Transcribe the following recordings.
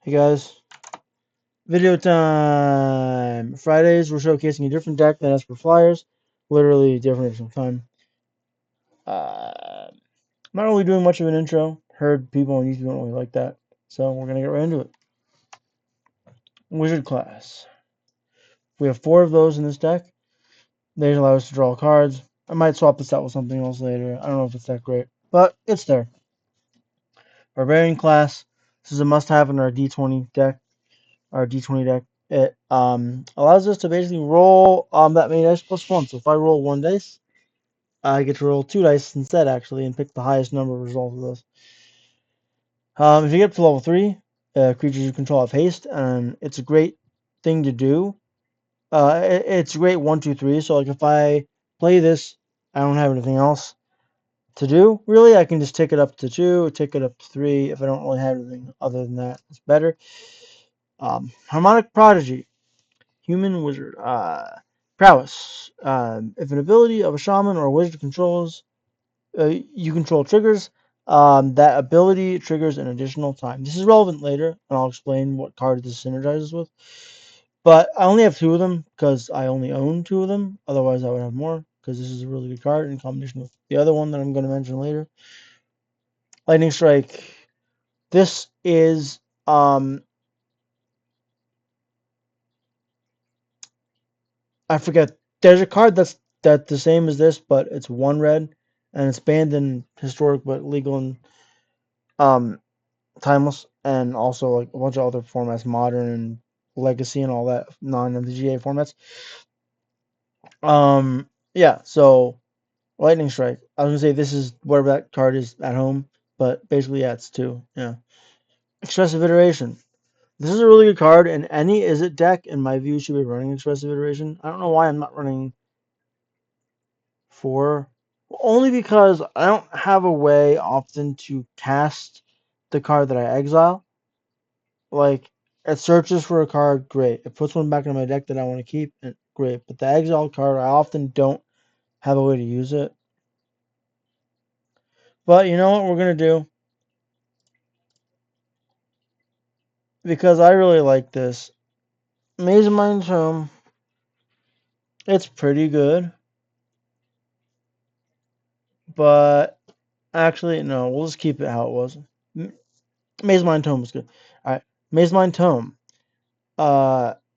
Hey guys, video time! Fridays we're showcasing a different deck than as per flyers, literally different every time. Not really doing much of an intro. Heard people on YouTube don't really like that, so we're gonna get right into it. Wizard class. We have 4 of those in this deck. They allow us to draw cards. I might swap this out with something else later. I don't know if it's that great, but it's there. Barbarian class. This is a must-have in our D20 deck. Our D20 deck. It allows us to basically roll that many dice plus 1. So if I roll 1 dice, I get to roll 2 dice instead, actually, and pick the highest number of results of those. If you get to level 3, creatures you control have haste, and it's a great thing to do. It's great 1, 2, 3. So like if I play this, I don't have anything else to do. Really, I can just take it up to 2, take it up to 3. If I don't really have anything other than that, it's better. Harmonic Prodigy. Human Wizard. Prowess. If an ability of a shaman or a wizard controls, you control triggers, that ability triggers an additional time. This is relevant later, and I'll explain what card this synergizes with. But I only have 2 of them because I only own 2 of them. Otherwise, I would have more because this is a really good card in combination with the other one that I'm going to mention later. Lightning Strike. This is I forget. There's a card that's the same as this, but it's 1 red, and it's banned in historic but legal in um timeless, and also like a bunch of other formats, modern and legacy, and all that non-MTGA formats. Yeah. So lightning strike. I was gonna say this is whatever that card is at home, but basically, yeah, it's 2. Yeah. Expressive iteration. This is a really good card, and any Izzet deck, in my view, should be running expressive iteration. I don't know why I'm not running 4. Only because I don't have a way often to cast the card that I exile. Like, it searches for a card, great. It puts one back in my deck that I want to keep, and great. But the exile card, I often don't have a way to use it. But you know what we're going to do? Because I really like this. Maze of Mind's Home. It's pretty good. But actually, no, we'll just keep it how it was. Maze of Mind Tome was good. Alright, Maze of Mind Tome.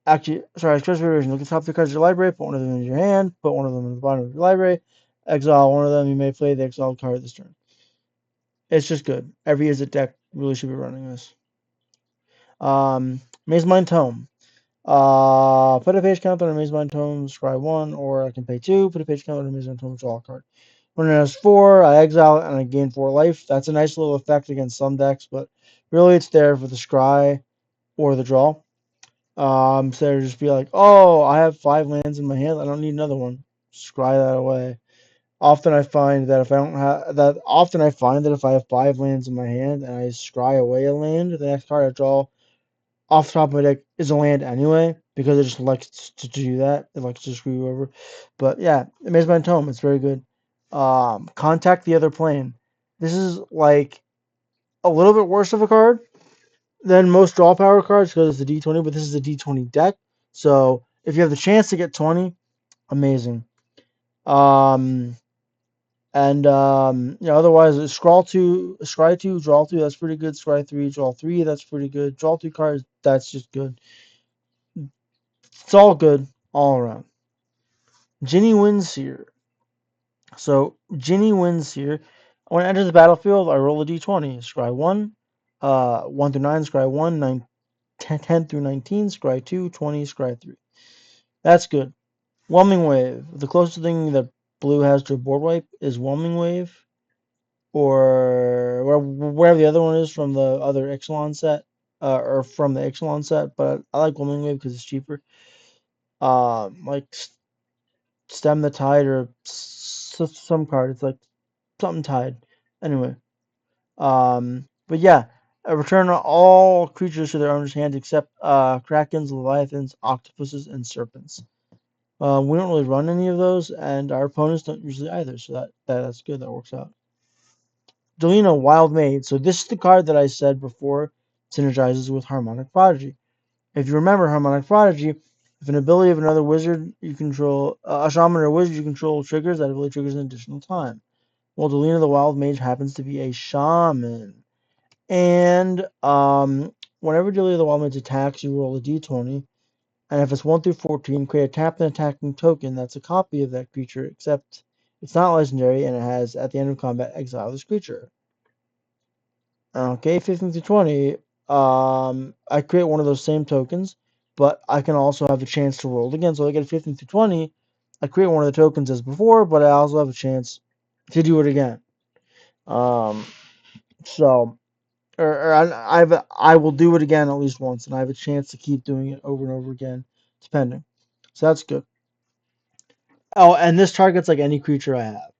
Actually, sorry, expressive iteration. Look at the top 3 cards of your library, put one of them in your hand, put one of them in the bottom of your library, exile one of them, you may play the exiled card this turn. It's just good. Every Izzet deck really should be running this. Maze Mind Tome. Put a page count on a Maze Mind Tome, scry 1, or I can pay 2, put a page count on a Maze Mind Tome, draw a card. When it has 4, I exile it and I gain 4 life. That's a nice little effect against some decks, but really it's there for the scry or the draw. So just be like, oh, I have 5 lands in my hand, I don't need another one. Scry that away. Often I find that if I have 5 lands in my hand and I scry away a land, the next card I draw off the top of my deck is a land anyway, because it just likes to do that. It likes to screw you over. But yeah, Maze Mind Tome, it's very good. Contact the Other Plane. This is like a little bit worse of a card than most draw power cards because it's a D20, but this is a D20 deck. So if you have the chance to get 20, amazing. Um, otherwise, scry 2, draw 2, that's pretty good. Scry 3, draw 3, that's pretty good. Draw 2 cards, that's just good. It's all good all around. Ginny wins here. So Ginny wins here. When it enters the battlefield, I roll a d20. Scry 1, 1 through 9, scry 1, 9, 10 through 19, scry 2, 20, scry 3. That's good. Whelming Wave. The closest thing that blue has to a board wipe is Whelming Wave, or wherever the other one is from the other Ixalan set, or from the Ixalan set. But I like Whelming Wave because it's cheaper. Like Stem the Tide or some card. It's like something Tide. Anyway, but yeah, return all creatures to their owner's hand except krakens, leviathans, octopuses, and serpents. We don't really run any of those, and our opponents don't usually either. So that's good. That works out. Delina, Wild Maid. So this is the card that I said before synergizes with Harmonic Prodigy. If you remember Harmonic Prodigy, if an ability of another wizard you control, a shaman or a wizard you control triggers, that ability triggers an additional time. Well, Delina the Wild Mage happens to be a shaman. And whenever Delina the Wild Mage attacks, you roll a d20. And if it's 1 through 14, create a tap and attacking token that's a copy of that creature, except it's not legendary and it has, at the end of combat, exile this creature. Okay, 15 through 20. I create one of those same tokens, but I can also have a chance to roll it again. So I get 15 through 20. I create one of the tokens as before, but I also have a chance to do it again. Um, so, I will do it again at least once, and I have a chance to keep doing it over and over again, depending. So that's good. Oh, and this targets like any creature I have,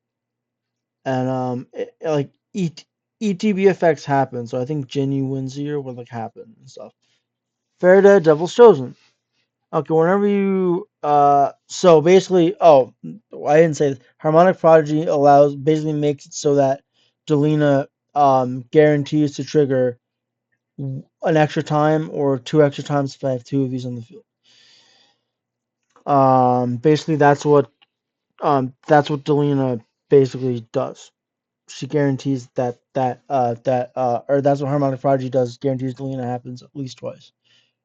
and like ETB effects happen. So I think Ginny wins here would like happen and stuff. Faraday, Devil's Chosen. Okay, whenever you so basically, I didn't say this. Harmonic Prodigy basically makes it so that Delina guarantees to trigger an extra time or 2 extra times if I have 2 of these on the field. Basically that's what Delina basically does. She guarantees or that's what Harmonic Prodigy does, guarantees Delina happens at least twice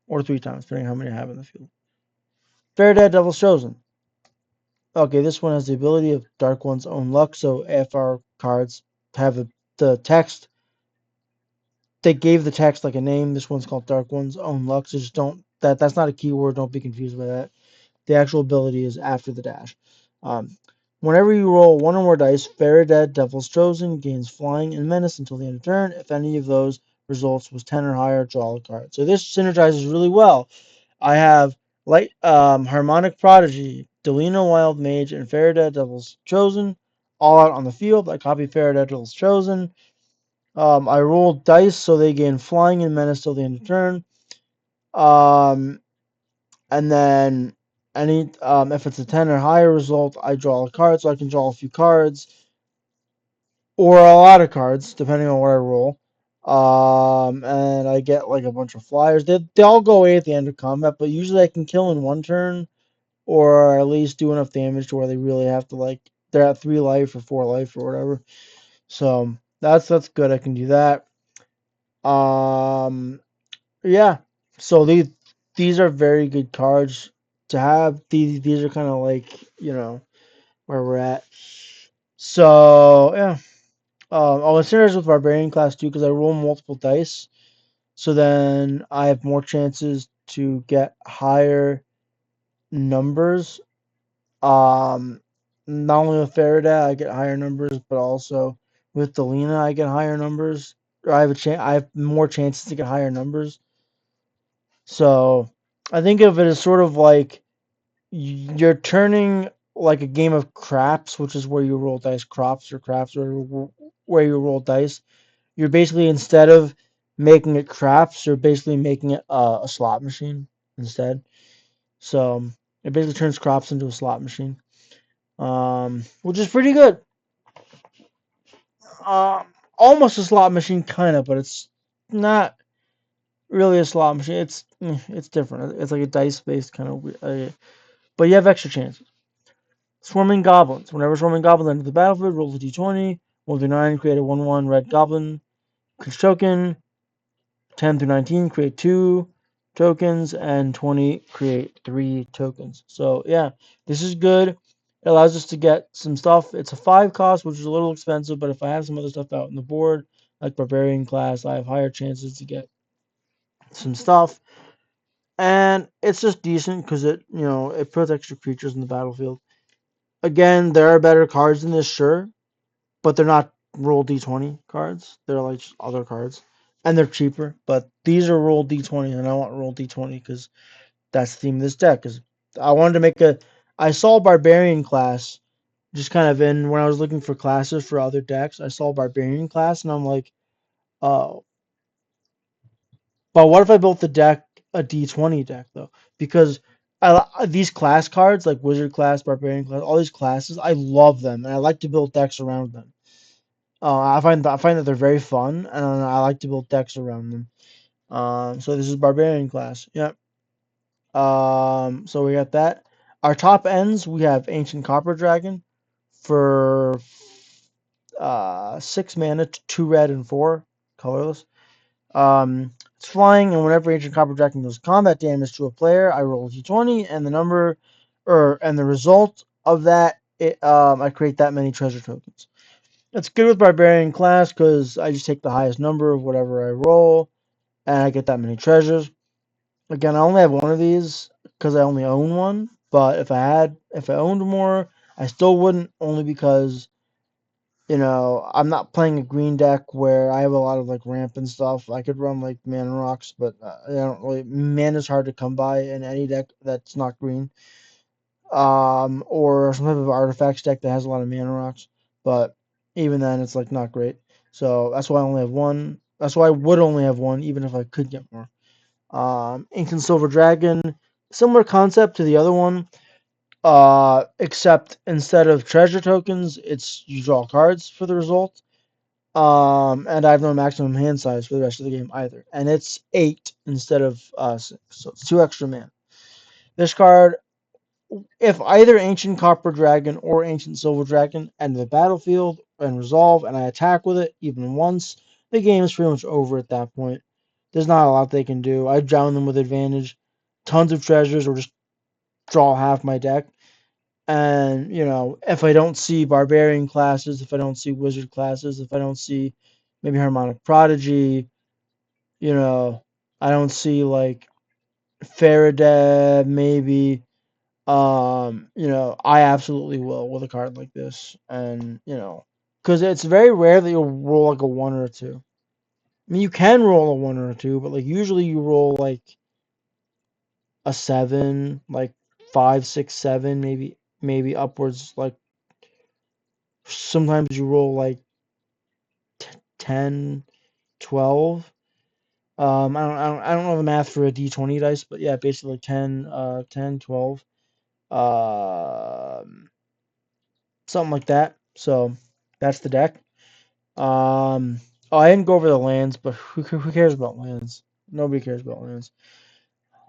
or 3 times, depending on how many I have in the field. Faraday, Devil's Chosen. Okay, this one has the ability of Dark One's own luck. So if our cards have the text, they gave the text like a name. This one's called Dark One's own luck. So just don't that's not a keyword. Don't be confused by that. The actual ability is after the dash. Um, Whenever you roll 1 or more dice, Faraday, Devil's Chosen gains Flying and Menace until the end of turn. If any of those results was 10 or higher, draw a card. So this synergizes really well. I have Harmonic Prodigy, Delina Wild Mage, and Faraday Devil's Chosen all out on the field. I copy Faraday Devil's Chosen. I roll dice so they gain Flying and Menace till the end of turn. And then if it's a 10 or higher result, I draw a card, so I can draw a few cards or a lot of cards depending on what I roll. And I get like a bunch of flyers. They all go away at the end of combat, but usually I can kill in 1 turn or at least do enough damage to where they really have to like they're at 3 life or 4 life or whatever. So that's good. I can do that. Yeah. So these are very good cards to have. These are kind of like where we're at. So yeah. I'll synergize with Barbarian class too because I roll multiple dice. So then I have more chances to get higher numbers. Not only with Faraday I get higher numbers, but also with Delina I get higher numbers. Or I have more chances to get higher numbers. So I think of it as sort of like you're turning like a game of craps, which is where you roll dice, crops or craps, or where you roll dice. You're basically instead of making it craps, you're basically making it a slot machine instead. So it basically turns crops into a slot machine, which is pretty good. Um, Almost a slot machine, kind of, but it's not really a slot machine. It's different. It's like a dice based kind of, but you have extra chances. Swarming Goblins. Whenever Swarming Goblins enter the battlefield, roll a d20. 1 through 9, create a 1/1 red goblin. Create token. 10 through 19, create 2 tokens. And 20, create 3 tokens. So, yeah, this is good. It allows us to get some stuff. It's a 5 cost, which is a little expensive, but if I have some other stuff out on the board, like Barbarian class, I have higher chances to get some stuff. And it's just decent because it puts extra creatures in the battlefield. Again, there are better cards than this, sure, but they're not roll d20 cards. They're like just other cards, and they're cheaper. But these are roll d20, and I want roll d20 because that's the theme of this deck. Because I wanted to make I saw Barbarian class just kind of in when I was looking for classes for other decks. I saw Barbarian class, and I'm like, oh, but what if I built the deck a d20 deck though? Because these class cards like Wizard class, Barbarian class, all these classes, I love them, and I like to build decks around them. I find that they're very fun, and I like to build decks around them. So this is Barbarian class. Yep. So we got that. Our top ends, we have Ancient Copper Dragon for 6 mana, 2 red and 4 colorless. It's flying, and whenever Ancient Copper Dragon deals combat damage to a player, I roll a d20, and the number, and the result of that, I create that many treasure tokens. It's good with Barbarian class because I just take the highest number of whatever I roll, and I get that many treasures. Again, I only have one of these because I only own one. But if I owned more, I still wouldn't. Only because I'm not playing a green deck where I have a lot of like ramp and stuff. I could run like mana rocks, but I don't really. Mana's hard to come by in any deck that's not green. Or some type of artifacts deck that has a lot of mana rocks. But even then, it's like not great. So that's why I only have one. That's why I would only have one, even if I could get more. Ancient Silver Dragon, similar concept to the other one, except instead of treasure tokens, it's you draw cards for the result. And I have no maximum hand size for the rest of the game either, and it's 8 instead of 6, so it's 2 extra mana. This card, if either Ancient Copper Dragon or Ancient Silver Dragon enter the battlefield and resolve, and I attack with it even once, the game is pretty much over at that point. There's not a lot they can do. I drown them with advantage, tons of treasures, or just draw half my deck. And if I don't see barbarian classes, if I don't see wizard classes, if I don't see maybe harmonic prodigy, you know, I don't see like Faraday, maybe. I absolutely will with a card like this, and because it's very rare that you'll roll like a 1 or a 2. I mean, you can roll a 1 or a 2, but like usually you roll like a 7, like 5, 6, 7, maybe upwards. Like sometimes you roll like 10, 12. I don't know the math for a d20 dice, but yeah, basically 10, 12. Something like that. So that's the deck. I didn't go over the lands, but who cares about lands? Nobody cares about lands.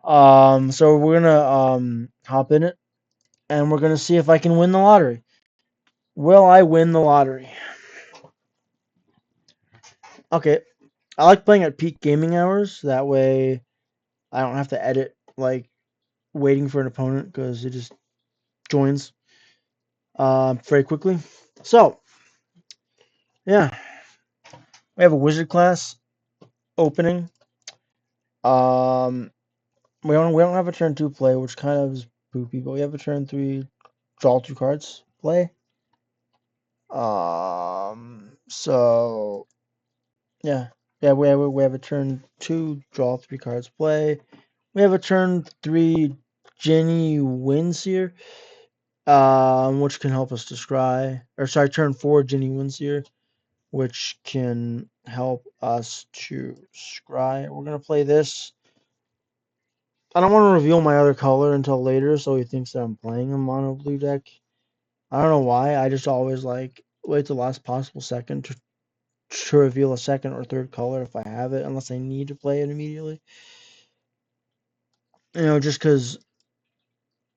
So we're gonna hop in it, and we're gonna see if I can win the lottery. Will I win the lottery? Okay, I like playing at peak gaming hours. That way, I don't have to edit like waiting for an opponent because it just joins very quickly. So yeah, we have a wizard class opening. Um, we don't have a turn 2 play, which kind of is poopy, but we have a turn 3 draw 2 cards play. So yeah, we have a turn 2 draw 3 cards play. We have a turn 3 Jenny Windseer, which can help us to scry. Or sorry, turn 4 Jenny Windseer, which can help us to scry. We're gonna play this. I don't want to reveal my other color until later, so he thinks that I'm playing a mono blue deck. I don't know why. I just always like wait till the last possible second to reveal a second or third color if I have it, unless I need to play it immediately. Just because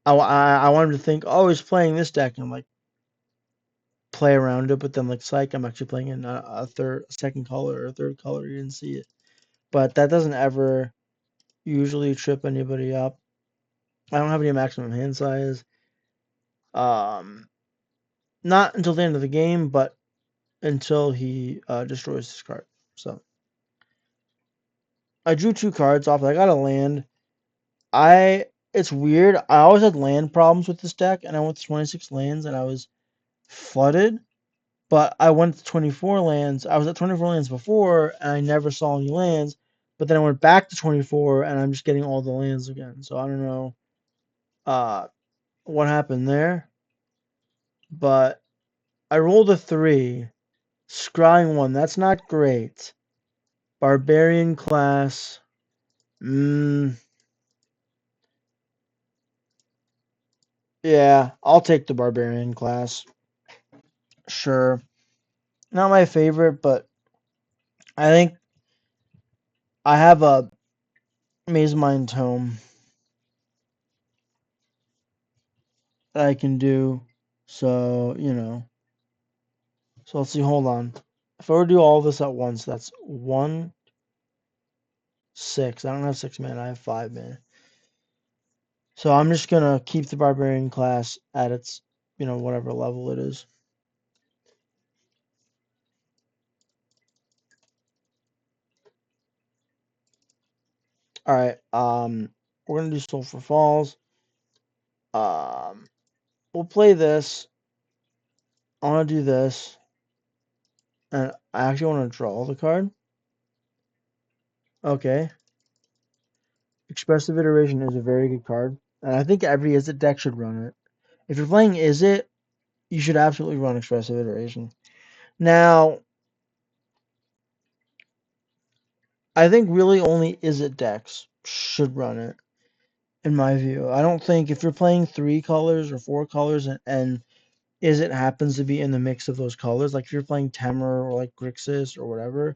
I want him to think, oh, he's playing this deck, and like play around it, but then like psych, I'm actually playing in a second color or a third color. You didn't see it, but that doesn't ever usually trip anybody up. I don't have any maximum hand size. Um, Not until the end of the game, but until he destroys this card. So I drew 2 cards off. I got a land. It's weird. I always had land problems with this deck, and I went to 26 lands, and I was flooded. But I went to 24 lands. I was at 24 lands before, and I never saw any lands. But then I went back to 24, and I'm just getting all the lands again. So I don't know uh, what happened there. But I rolled a 3, scrying 1. That's not great. Barbarian class. Yeah, I'll take the barbarian class. Sure. Not my favorite, but I think I have a Maze Mind Tome that I can do. So, you know. So let's see, hold on. If I were to do all this at once, that's 1, 6. I don't have 6 mana, I have 5 mana. So I'm just gonna keep the Barbarian class at its, you know, whatever level it is. Alright, we're gonna do Sulphur Falls. We'll play this. I wanna do this. And I actually wanna draw the card. Okay. Expressive Iteration is a very good card. And I think every Izzet deck should run it. If you're playing Izzet, you should absolutely run Expressive Iteration. Now, I think really only Izzet decks should run it, in my view. I don't think if you're playing 3 colors or 4 colors and Izzet happens to be in the mix of those colors, like if you're playing Temur or like Grixis or whatever,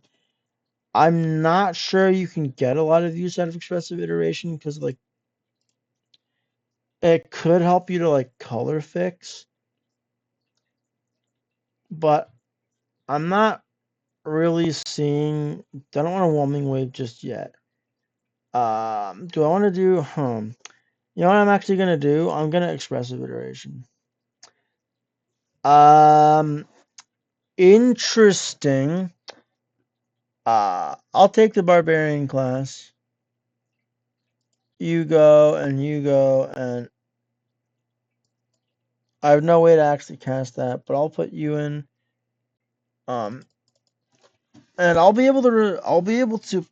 I'm not sure you can get a lot of use out of Expressive Iteration because like it could help you to like color fix, but I'm not really seeing. I don't want a Whelming Wave just yet. Do I want to do? You know what I'm actually gonna do? I'm gonna Expressive Iteration. Um, Interesting. I'll take the Barbarian class. You go and you go, and I have no way to actually cast that, but I'll put you in. Um, and I'll be able to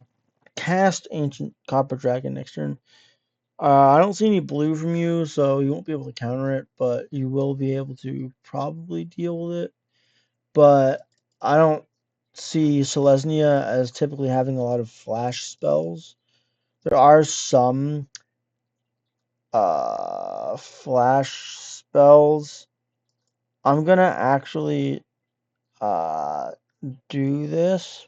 cast Ancient Copper Dragon next turn. I don't see any blue from you, so you won't be able to counter it, but you will be able to probably deal with it. But I don't see Selesnya as typically having a lot of flash spells. There are some flash spells. I'm gonna actually uh do this.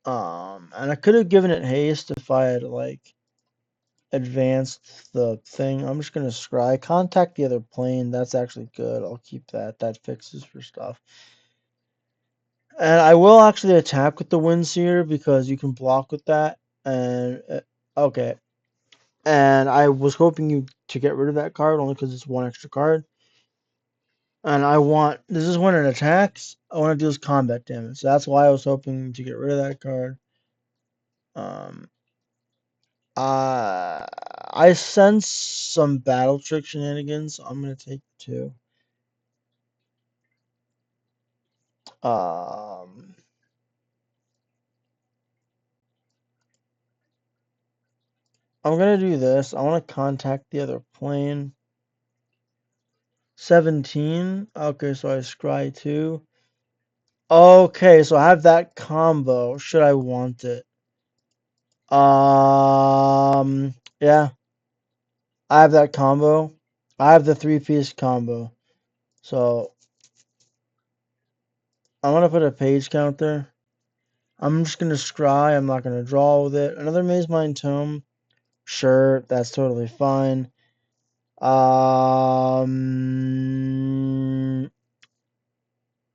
And I could have given it haste if I had like advanced the thing. I'm just gonna scry contact the other plane. That's actually good. I'll keep that. That fixes for stuff. And I will actually attack with the Windseer because you can block with that. And okay. And I was hoping you to get rid of that card only because it's one extra card. And I want this is when it attacks. I want to deal combat damage. So that's why I was hoping to get rid of that card. Um, I sense some battle trick shenanigans. So I'm gonna take 2. Um, I'm gonna do this. I want to contact the other plane. 17. Okay, so I scry 2. Okay, so I have that combo. Should I want it? Yeah, I have that combo. I have the 3-piece combo. So I'm gonna put a page counter. I'm just gonna scry. I'm not gonna draw with it. Another Maze Mind Tome. Sure, that's totally fine.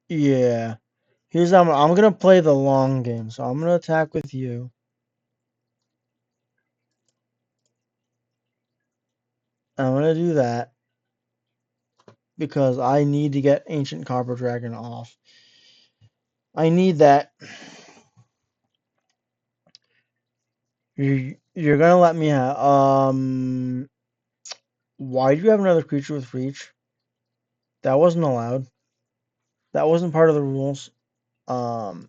Yeah. Here's how I'm gonna play the long game. So I'm gonna attack with you. I'm gonna do that because I need to get Ancient Copper Dragon off. I need that. You're gonna let me have. Why do you have another creature with reach? That wasn't allowed. That wasn't part of the rules. Um,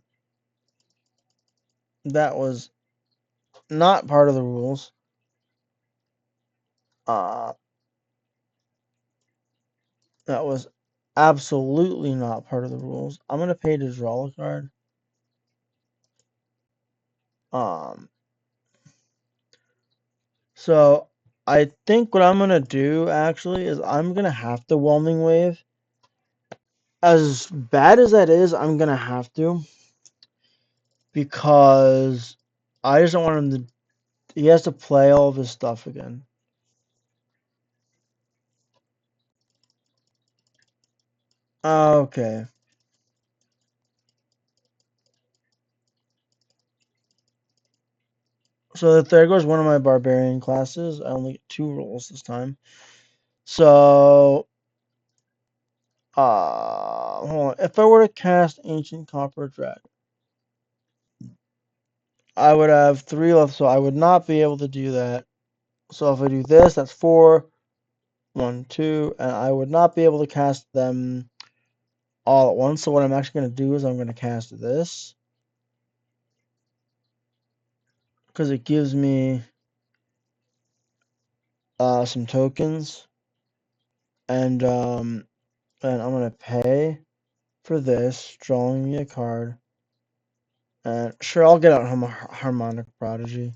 that was not part of the rules. Uh, that was absolutely not part of the rules. I'm gonna pay to draw a card. Um, so I think what I'm gonna do actually is I'm gonna have to Whelming Wave as bad as that is, I'm gonna have to because I just don't want him to. He has to play all of his stuff again. Okay. So there goes one of my barbarian classes. I only get 2 rolls this time. So, hold on. If I were to cast Ancient Copper Dragon, I would have 3 left, so I would not be able to do that. So if I do this, that's 4, 1, 2, and I would not be able to cast them all at once. So what I'm actually going to do is I'm going to cast this because it gives me some tokens, and I'm going to pay for this, drawing me a card. And sure, I'll get out Harmonic Prodigy.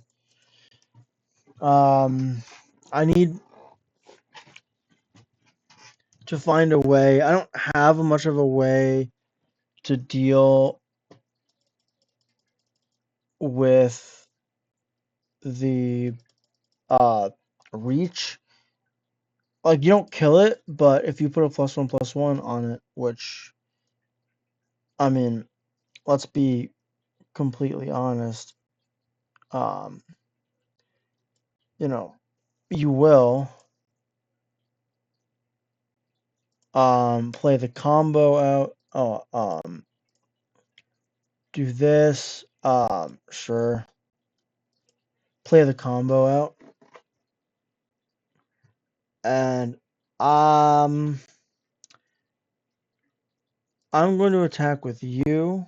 I need to find a way. I don't have much of a way to deal with the uh reach. Like you don't kill it, but if you put a +1/+1 on it, which I mean, let's be completely honest, um, you know, you will play the combo out. Do this. Sure. Play the combo out. And I'm going to attack with you.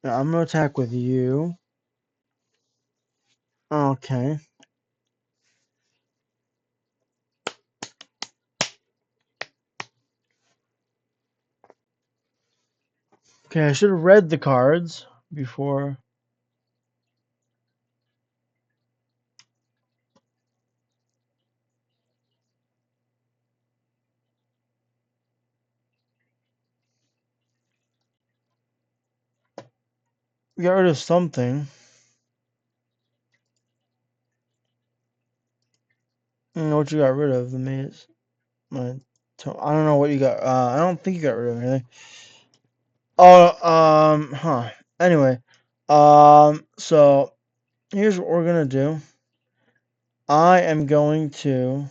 No, I'm going to attack with you. Okay. Okay, I should have read the cards before. We got rid of something. I don't know what you got rid of. The maze. I don't know what you got. I don't think you got rid of anything. Oh, huh. Anyway, so here's what we're gonna do. I am going to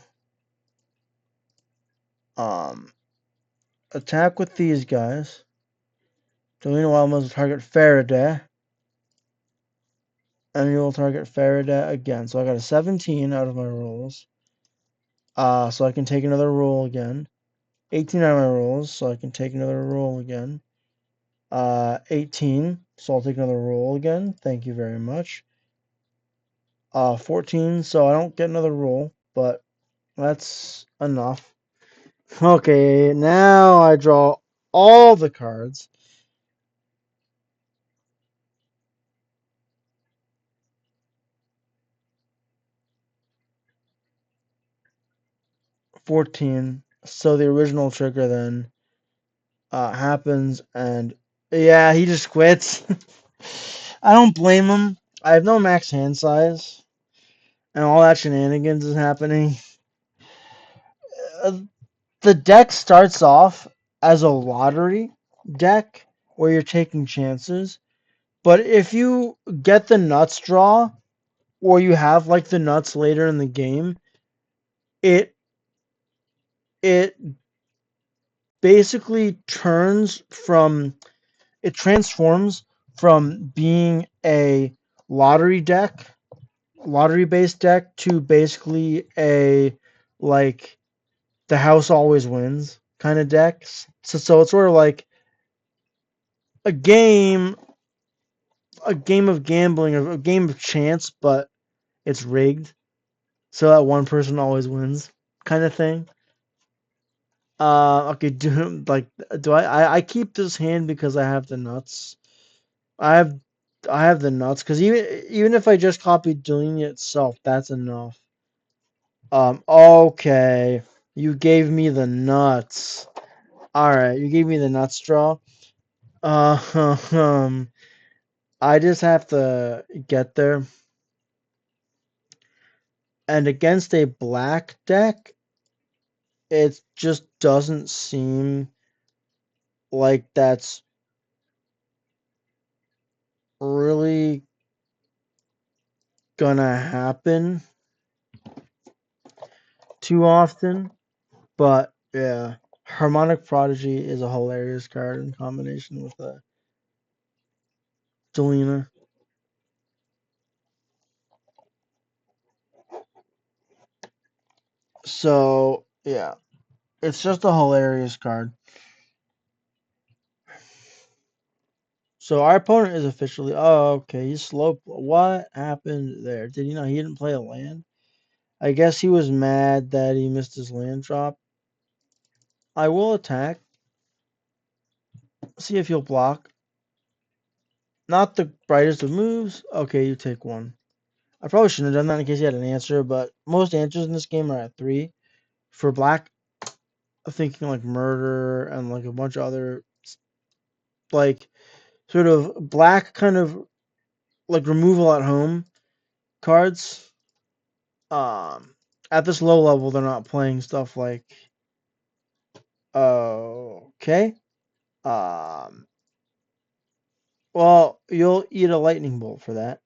um attack with these guys. Delina Wildmos will target Faraday, and you will target Faraday again. So I got a 17 out of my rolls. So I can take another roll again. 18 out of my rolls, so I can take another roll again. 18, so I'll take another roll again. Thank you very much. 14, so I don't get another roll, but that's enough. Okay, now I draw all the cards. 14. So the original trigger then happens, and yeah, he just quits. I don't blame him. I have no max hand size, and all that shenanigans is happening. Uh, the deck starts off as a lottery deck where you're taking chances, but if you get the nuts draw, or you have like the nuts later in the game, it it basically transforms from being a lottery deck, lottery based deck to basically a like the house always wins kind of deck. So it's sort of like a game a game of gambling or a game of chance, but it's rigged so that one person always wins kind of thing. Okay, do I keep this hand because I have the nuts? I have I have the nuts because even if I just copied Delinea itself, that's enough. Okay, you gave me the nuts. Alright, you gave me the nut straw. Um, I just have to get there. And against a black deck, it just doesn't seem like that's really gonna happen too often. But yeah, Harmonic Prodigy is a hilarious card in combination with Delina. So yeah, it's just a hilarious card. So our opponent is officially. Oh, okay. He's slow. What happened there? Did he know he didn't play a land? I guess he was mad that he missed his land drop. I will attack. See if he'll block. Not the brightest of moves. Okay, you take one. I probably shouldn't have done that in case he had an answer, but most answers in this game are at 3. For black, I'm thinking like murder and like a bunch of other like sort of black kind of like removal at home cards. At this low level, they're not playing stuff like okay. Um, well, you'll eat a lightning bolt for that,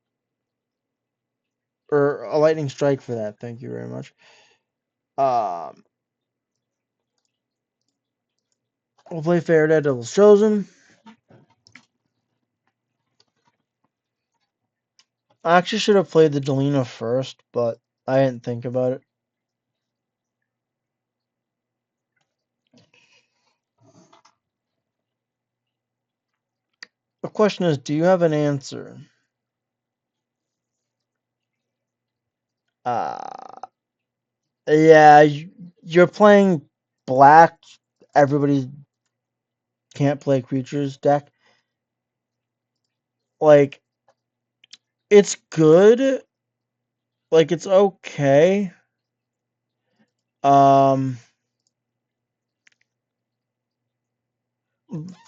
or a lightning strike for that. Thank you very much. Um, we'll play Fair Devil's Chosen. I actually should have played the Delina first, but I didn't think about it. The question is, do you have an answer? Uh, yeah, you're playing black. Everybody can't play creatures deck. Like, it's good. Like, it's okay. Um,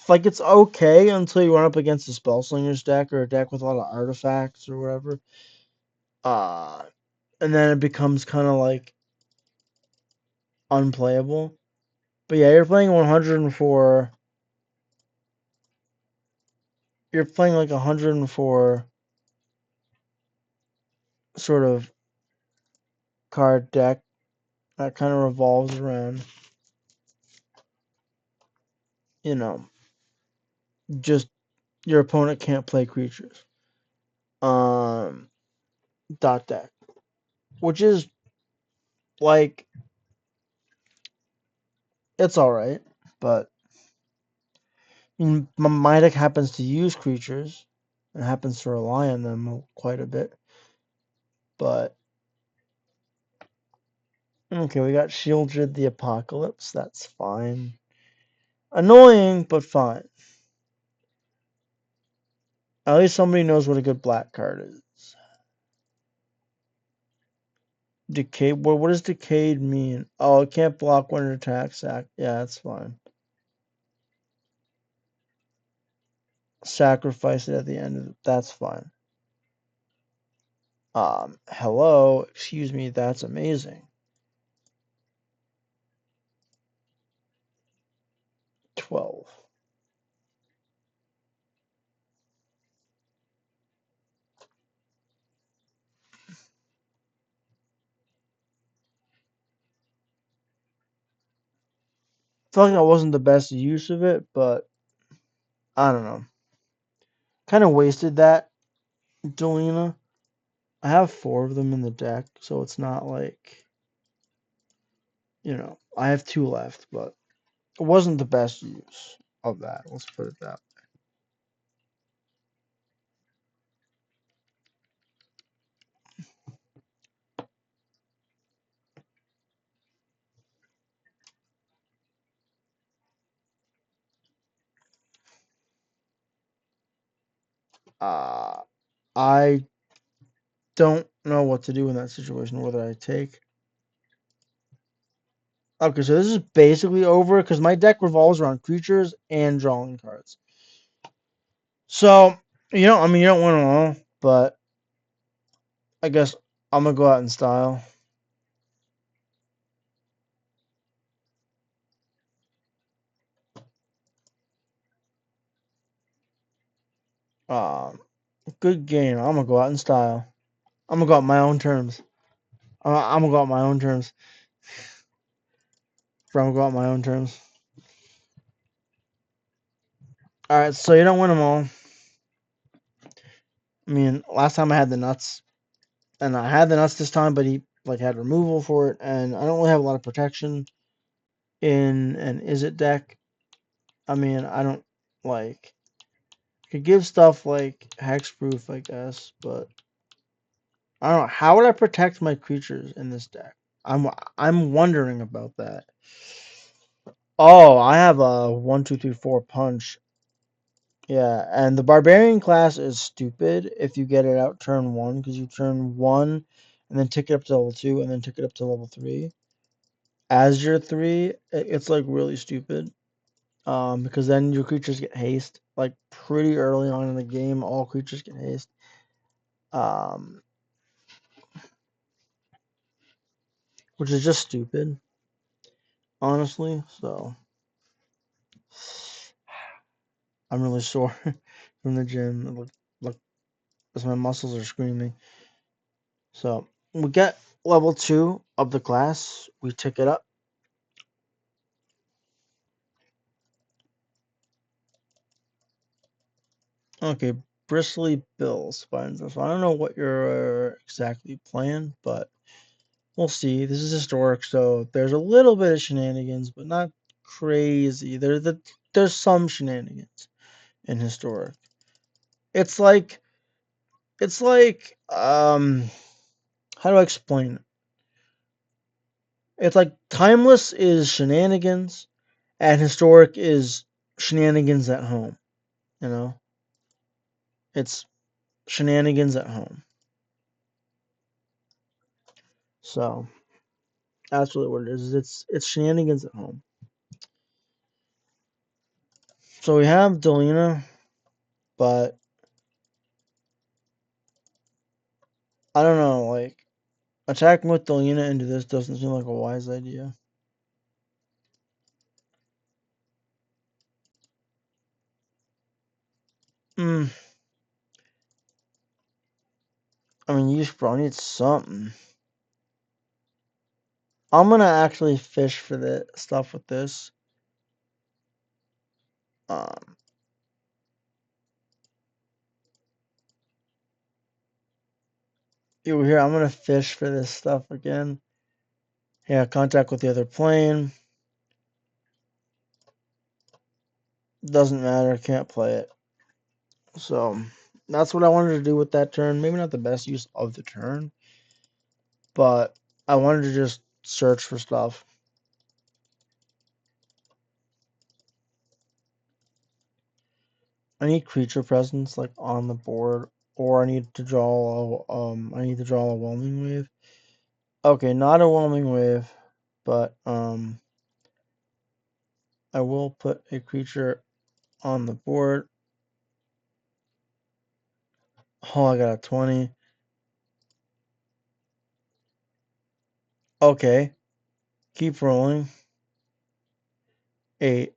like it's okay until you run up against a Spellslinger's deck or a deck with a lot of artifacts or whatever. Uh, and then it becomes kind of like unplayable. But yeah, you're playing 104. You're playing like 104 sort of card deck that kind of revolves around, you know, just your opponent can't play creatures. Um, dot deck, which is like it's all right, but my deck happens to use creatures and happens to rely on them quite a bit. But okay, we got Shieldred the Apocalypse. That's fine. Annoying, but fine. At least somebody knows what a good black card is. Decay. What does decayed mean? Oh, it can't block when it attacks. Yeah, that's fine. Sacrifice it at the end of it. That's fine. Hello. Excuse me. That's amazing. 12. I feel like that wasn't the best use of it, but I don't know. Kind of wasted that, Delina. I have 4 of them in the deck, so it's not like, I have 2 left, but it wasn't the best use of that. Let's put it that way. I don't know what to do in that situation. Whether I take Okay, so this is basically over because my deck revolves around creatures and drawing cards. So, I mean, you don't win them all, but I guess I'm gonna go out in style. Um, Good game. I'm gonna go out in style. I'm gonna go out my own terms. I'm gonna go out my own terms. I'm gonna go out my own terms. All right, so you don't win them all. I mean, last time I had the nuts, and I had the nuts this time, but he like had removal for it, and I don't really have a lot of protection in an Izzet deck. I mean, I don't like could give stuff like hexproof, I guess, but I don't know. How would I protect my creatures in this deck? I'm wondering about that. Oh, I have a 1, 2, 3, 4 punch. Yeah, and the barbarian class is stupid if you get it out turn one because you turn one and then tick it up to level two and then tick it up to level three. As your three, it's like really stupid. Because then your creatures get haste. Like pretty early on in the game, all creatures get haste. Um, which is just stupid, honestly. So I'm really sore from the gym. Look, as my muscles are screaming. So we get level two of the class. We tick it up. Okay, Bristly Bills finds us. I don't know what you're exactly playing, but we'll see. This is historic, so there's a little bit of shenanigans, but not crazy. There's some shenanigans in historic. It's like how do I explain it? It's like timeless is shenanigans and historic is shenanigans at home, you know? It's shenanigans at home. So that's really what it is. It's shenanigans at home. So we have Delina, but I don't know, like attacking with Delina into this doesn't seem like a wise idea. Hmm. I mean, you probably need something. I'm gonna actually fish for the stuff with this. Um, Over here, I'm gonna fish for this stuff again. Yeah, contact with the other plane. Doesn't matter, can't play it. So that's what I wanted to do with that turn. Maybe not the best use of the turn, but I wanted to just search for stuff. I need creature presence like on the board, or I need to draw a whelming wave. Okay, not a whelming wave, but I will put a creature on the board. Oh, I got a 20. Okay, keep rolling. 8.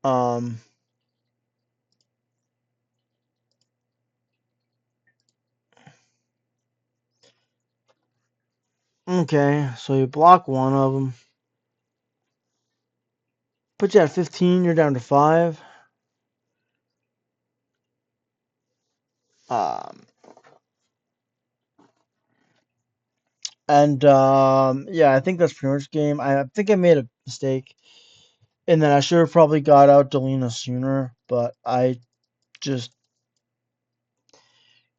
Um, okay, so you block one of them. Put you at 15, you're down to 5. Um, yeah, I think that's pretty much game. I think I made a mistake in that I should have probably got out Delina sooner, but I just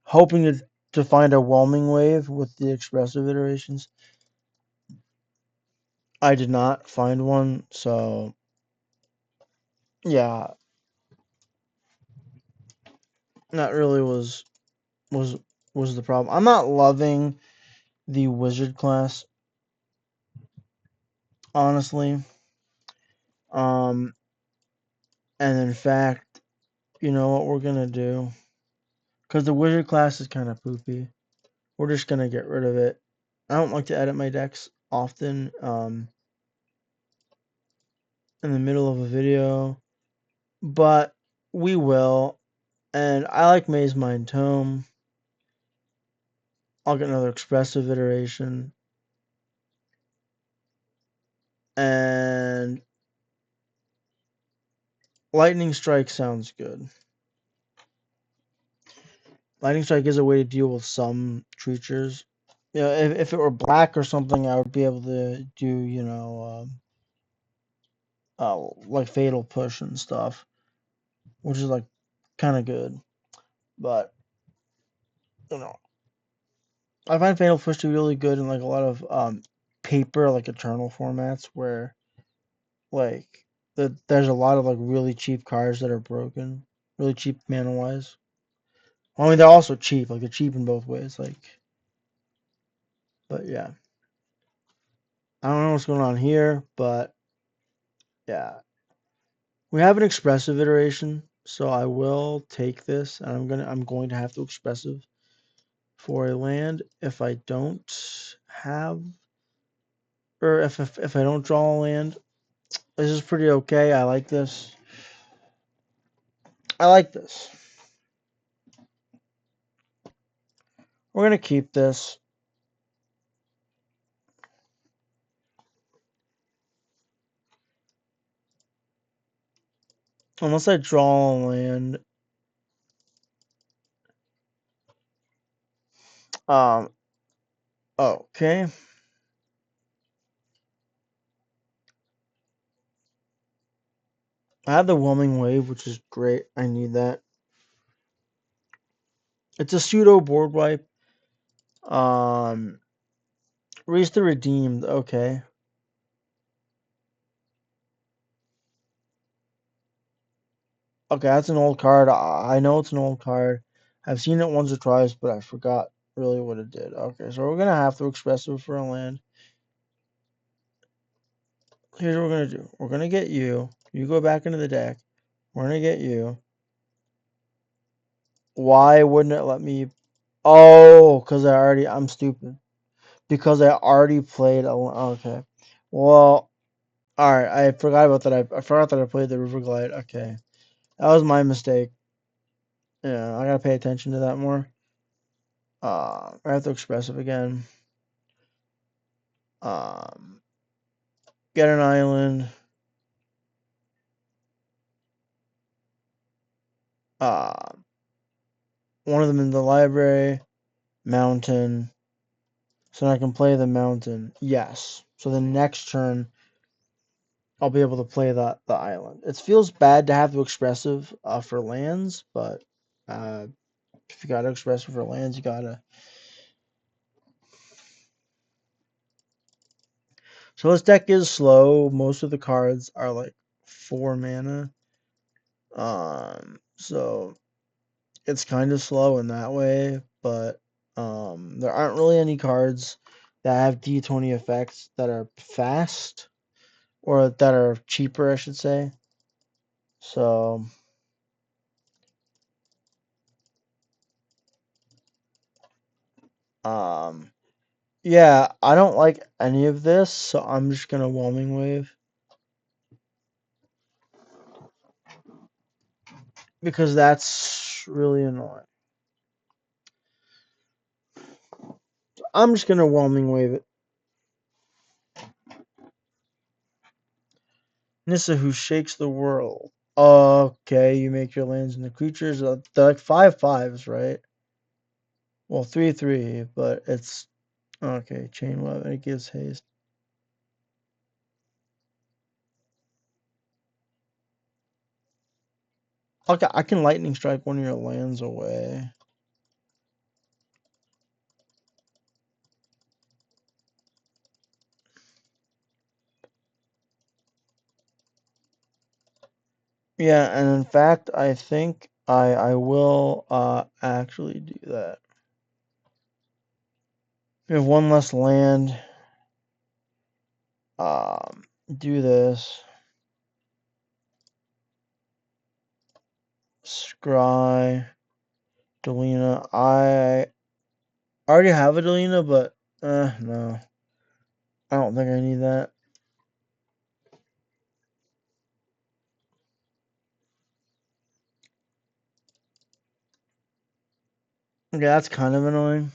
hoping to find a whelming wave with the expressive iterations. I did not find one, so yeah, that really was was the problem. I'm not loving the wizard class. honestly. Um, and in fact, you know what we're gonna do? Because the wizard class is kind of poopy. We're just gonna get rid of it. I don't like to edit my decks often. In the middle of a video, but we will. And I like Maze Mind Tome. I'll get another expressive iteration. And Lightning Strike sounds good. Lightning Strike is a way to deal with some creatures. You know, if it were black or something, I would be able to do, like Fatal Push and stuff, which is like kind of good. But you know, I find Fatal Push to be really good in like a lot of paper, like Eternal formats, where like there's a lot of like really cheap cards that are broken, really cheap mana wise. I mean, they're also cheap, like they're cheap in both ways. Like, but yeah, I don't know what's going on here, but yeah, we have an expressive iteration, so I will take this, and I'm going to have to expressive for a land if I don't have, or if I don't draw a land. This is pretty okay. I like this. I like this. We're gonna keep this. Unless I draw a land. Um, okay. I have the Whelming Wave, which is great. I need that. It's a pseudo board wipe. Um, Reach the Redeemed. Okay. Okay, that's an old card. I know it's an old card. I've seen it once or twice, but I forgot really what it did. Okay, so we're gonna have to express it for a land. Here's what we're gonna do. We're gonna get you. You go back into the deck. We're gonna get you. Why wouldn't it let me? Oh, because I'm stupid. Because I already played a. Okay. Well, alright. I forgot about that. I forgot that I played the River Glide. Okay. That was my mistake. Yeah, I gotta pay attention to that more. I have to express it again. Um, get an island. Uh, one of them in the library. Mountain. So I can play the mountain. Yes. So the next turn, I'll be able to play the island. It feels bad to have to expressive for lands, but uh, if you gotta expressive for lands, you gotta. So this deck is slow. Most of the cards are like 4 mana. So it's kind of slow in that way, but there aren't really any cards that have D20 effects that are fast or that are cheaper, I should say. So um yeah, I don't like any of this, so I'm just gonna Whelming Wave because that's really annoying. I'm just gonna Whelming Wave it. Nissa who shakes the world. Okay, you make your lands into creatures. They're like 5/5s, right? Well, 3/3, but it's okay. Chain web and it gives haste. Okay, I can lightning strike one of your lands away. Yeah, and in fact, I think I will actually do that. We have one less land. Do this. Scry. Delina. I already have a Delina, but no. I don't think I need that. Okay, that's kind of annoying.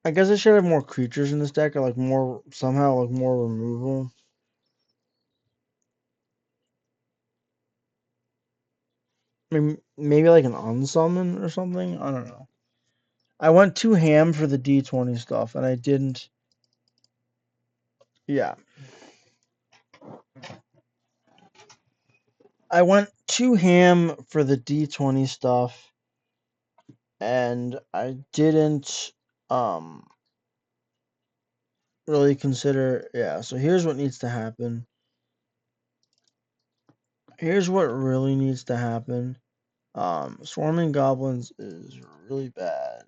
I guess I should have more creatures in this deck, or like more somehow like more removal. Maybe like an unsummon or something. I don't know. I went too ham for the D20 stuff, and I didn't. Yeah, I went too ham for the D20 stuff, and I didn't really consider. Yeah, so here's what needs to happen. Here's what really needs to happen. Swarming goblins is really bad.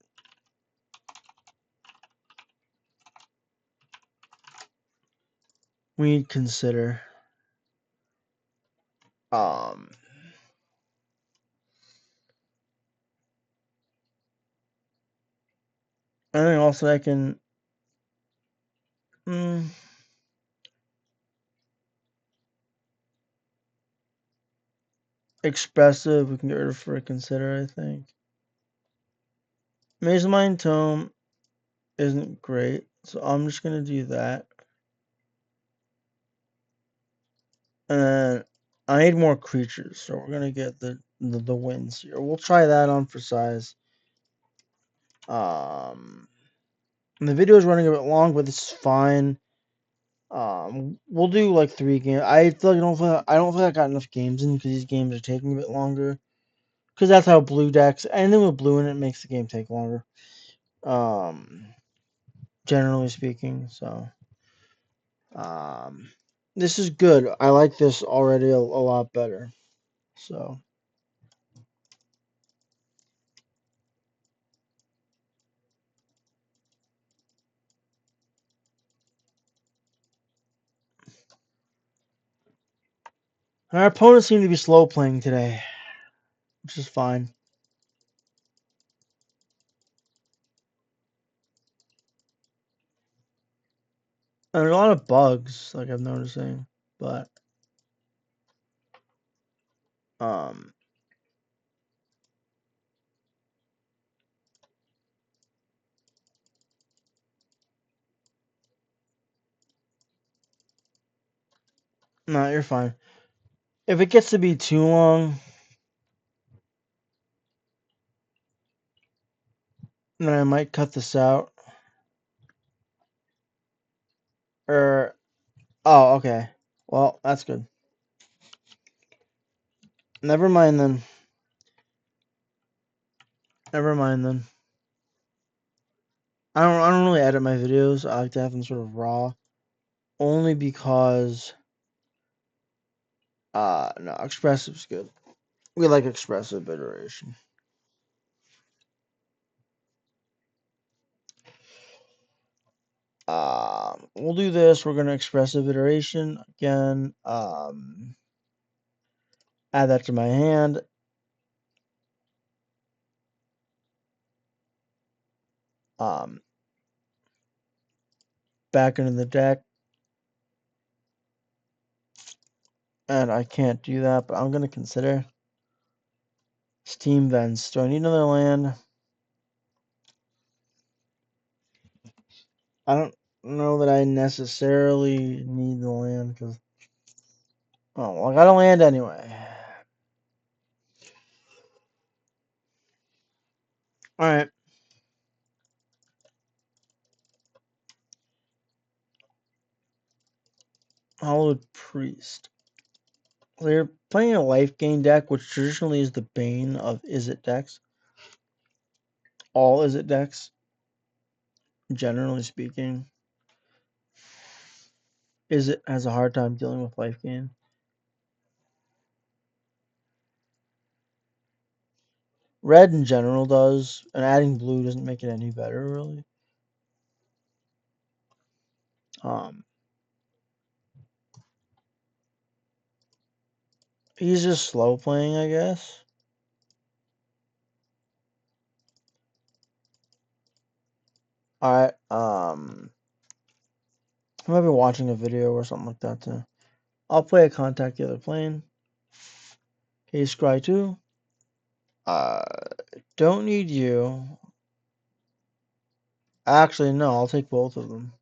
We need to consider. Um, I think also I can. Expressive, we can get rid of for consider, I think. Maze Mind Tome isn't great, so I'm just gonna do that. And then I need more creatures, so we're gonna get the winds here. We'll try that on for size. And the video is running a bit long, but this is fine. We'll do like 3 games. I feel like I don't feel like I got enough games in because these games are taking a bit longer. Because that's how blue decks. Anything with blue in it makes the game take longer. Generally speaking, so this is good. I like this already a lot better. So our opponents seem to be slow playing today, which is fine. And there are a lot of bugs, like I'm noticing, but um, no, you're fine. If it gets to be too long, then I might cut this out. Or oh, okay. Well, that's good. Never mind then. Never mind then. I don't really edit my videos. I like to have them sort of raw, only because no, expressive's good. We like expressive iteration. We'll do this. We're going to expressive iteration again. Add that to my hand. Back into the deck. And I can't do that, but I'm going to consider Steam Vents. Do I need another land? I don't know that I necessarily need the land because, oh, well, I got a land anyway. All right. Hollowed Priest. So you're playing a life gain deck, which traditionally is the bane of Izzet decks. All Izzet decks, generally speaking. Izzet has a hard time dealing with life gain. Red in general does, and adding blue doesn't make it any better, really. Um, he's just slow playing, I guess. Alright, I might be watching a video or something like that too. I'll play a contact the other plane. Okay, scry 2. Don't need you. Actually, no, I'll take both of them.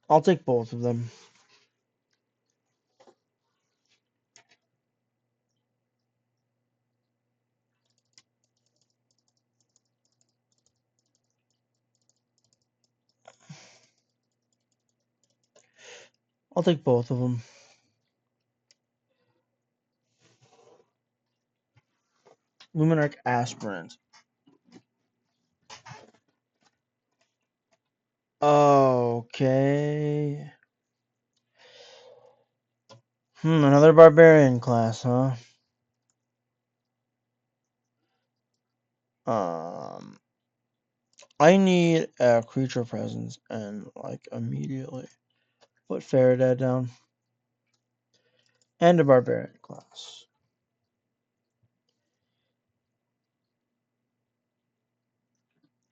I'll take both of them. I'll take both of them. Luminarch Aspirant. Okay. Another barbarian class, huh? I need a creature presence and like immediately. Put Faraday down. And a barbarian class.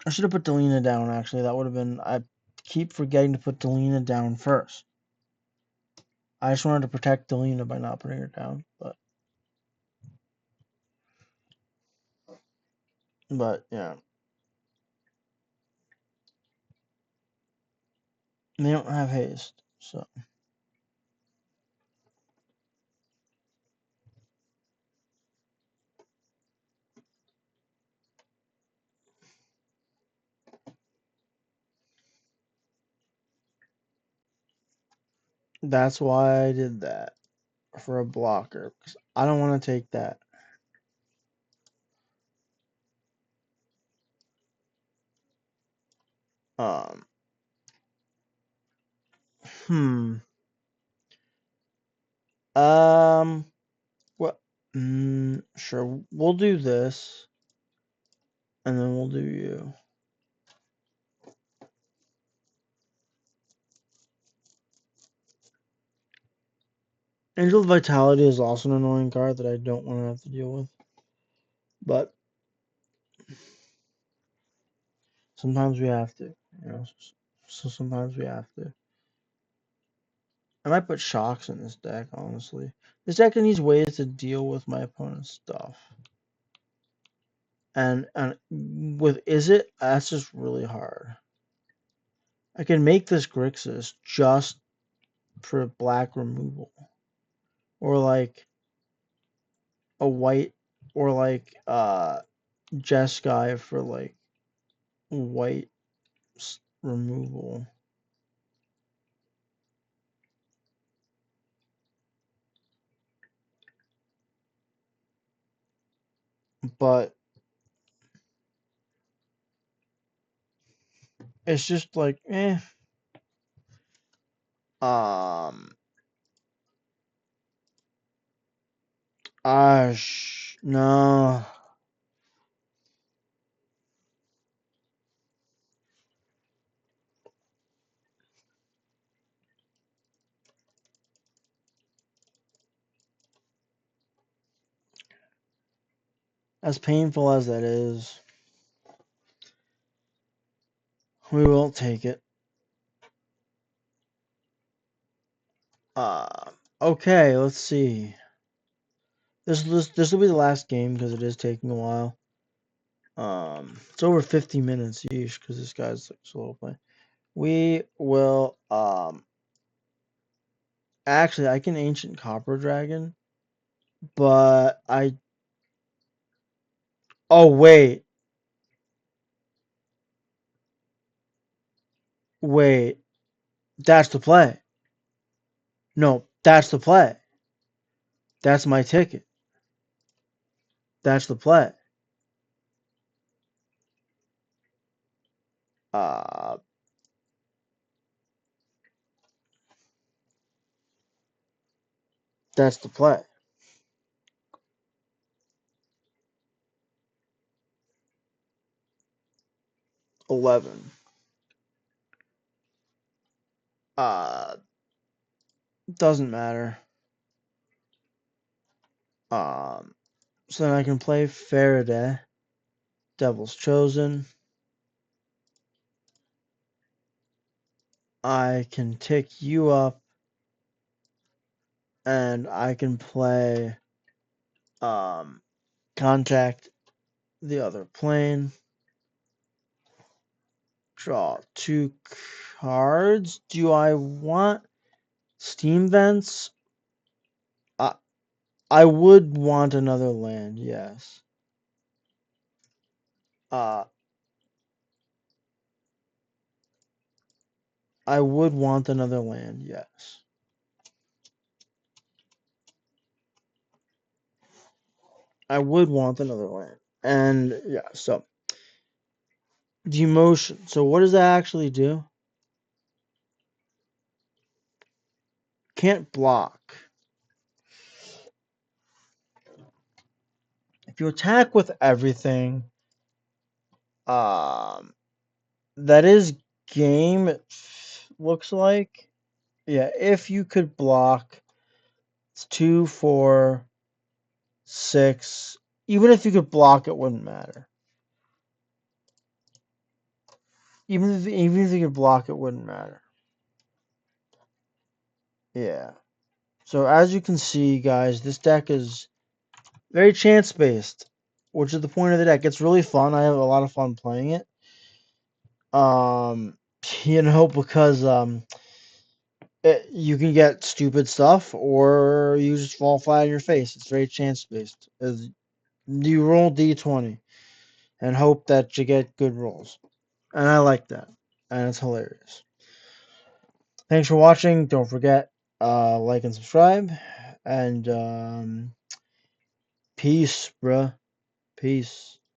I should have put Delina down actually. That would have been. I keep forgetting to put Delina down first. I just wanted to protect Delina by not putting her down, but yeah. They don't have haste, so that's why I did that for a blocker because I don't want to take that. Um. Hmm. Um. What? Sure. We'll do this, and then we'll do you. Angel of Vitality is also an annoying card that I don't want to have to deal with, but sometimes we have to. You know. So sometimes we have to. I might put shocks in this deck, honestly. This deck needs ways to deal with my opponent's stuff. And with Izzet, that's just really hard. I can make this Grixis just for black removal. Or like a white or like Jeskai for like white removal. But it's just like Um no. As painful as that is, we will take it. Okay, let's see. This will be the last game because it is taking a while. It's over 50 minutes each because this guy's like slow playing. We will actually I can Ancient Copper Dragon, but oh wait, that's the play. No, that's the play. That's my ticket. That's the play. Uh, that's the play. 11. Doesn't matter. So then I can play Faraday, Devil's Chosen. I can tick you up, and I can play Contact the other plane. Draw 2 cards. Do I want Steam Vents? I would want another land, yes. I would want another land, yes. I would want another land. And yeah, so demotion. So what does that actually do? Can't block. If you attack with everything, that is game, it looks like. Yeah, if you could block, it's 2, 4, 6. Even if you could block, it wouldn't matter. Even if you could block, it wouldn't matter. Yeah. So as you can see, guys, this deck is very chance based, which is the point of the deck. It's really fun. I have a lot of fun playing it. Because you can get stupid stuff, or you just fall flat on your face. It's very chance based. You roll d20 and hope that you get good rolls, and I like that, and it's hilarious. Thanks for watching. Don't forget, like and subscribe, and peace, bruh. Peace.